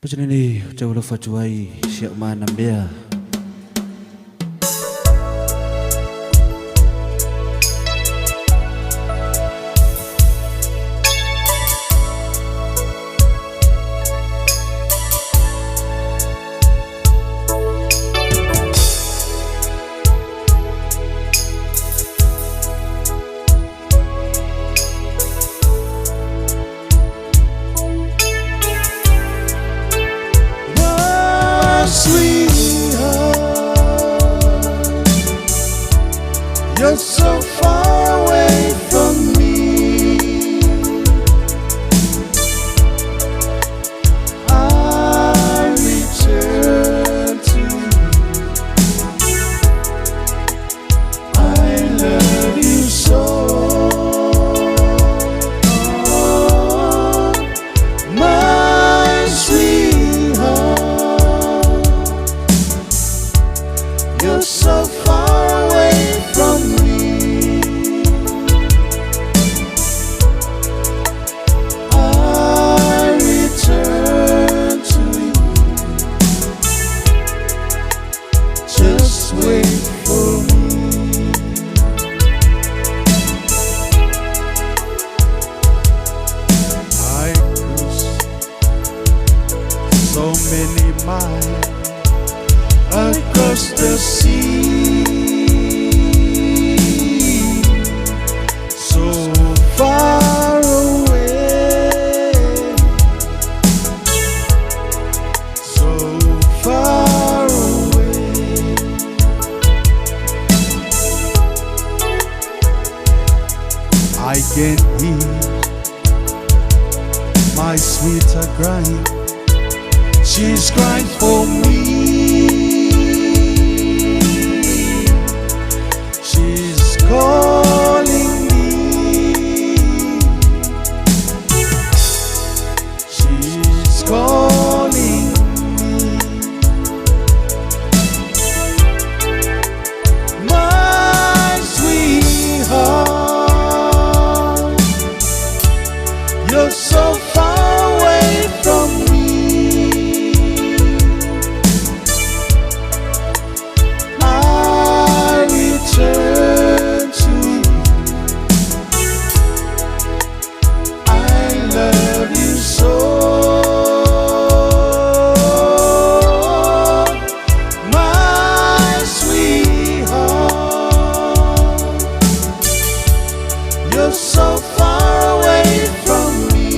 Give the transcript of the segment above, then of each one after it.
Macam ni jauh lupa cuai siap mana dia. You're so far away from me. I return to you. I love you so. Oh, my sweetheart, you're so far away from me. I return to you. Just wait for me. I cruise so many miles across the sea, so far away, so far away. I can hear my sweetheart crying. She's crying for me. She's calling me. She's calling me. My sweetheart, you're so far away from me. I return to you. I love you so. My sweetheart, you're so far away from me.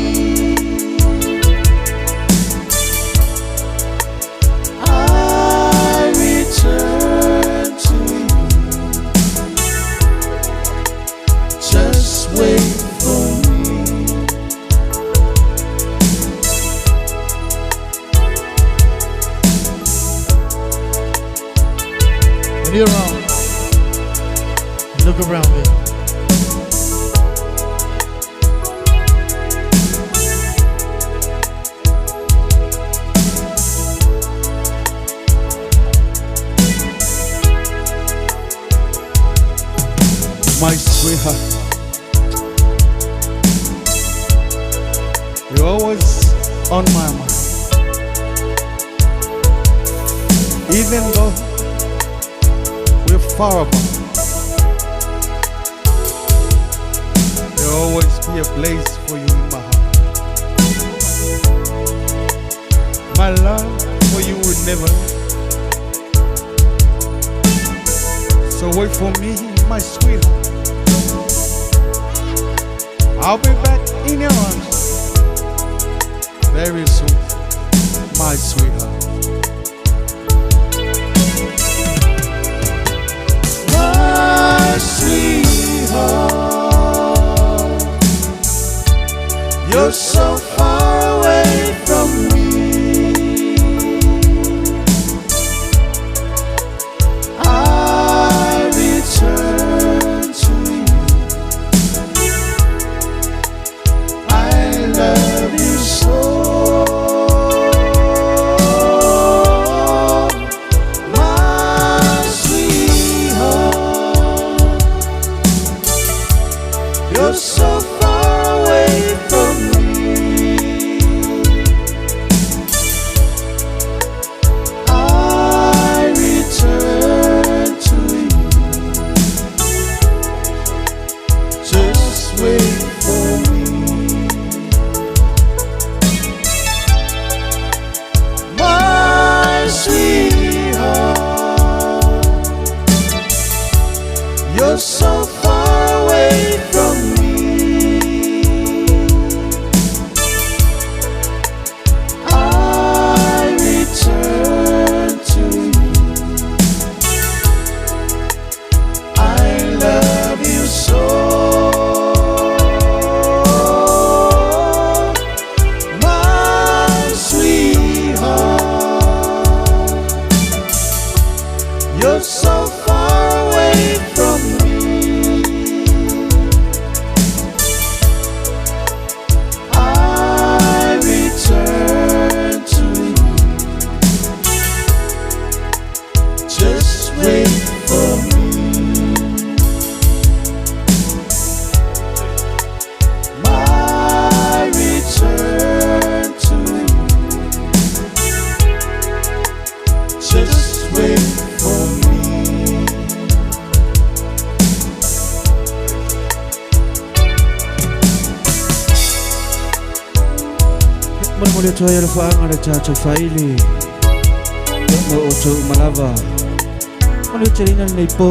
I return to you. Just wait for me. When you're around, look around me. My sweetheart, you're always on my mind. Even though we're far apart, there'll always be a place for you in my heart. My love for you will never end. So wait for me, my sweetheart. I'll be back in your arms very soon, my sweetheart. My sweetheart, you're so far away from me. I return to you. I love you so. My sweetheart, you're so far away from me. mo le toya le faanga le tato faili mo o to malava mo le cherina nei po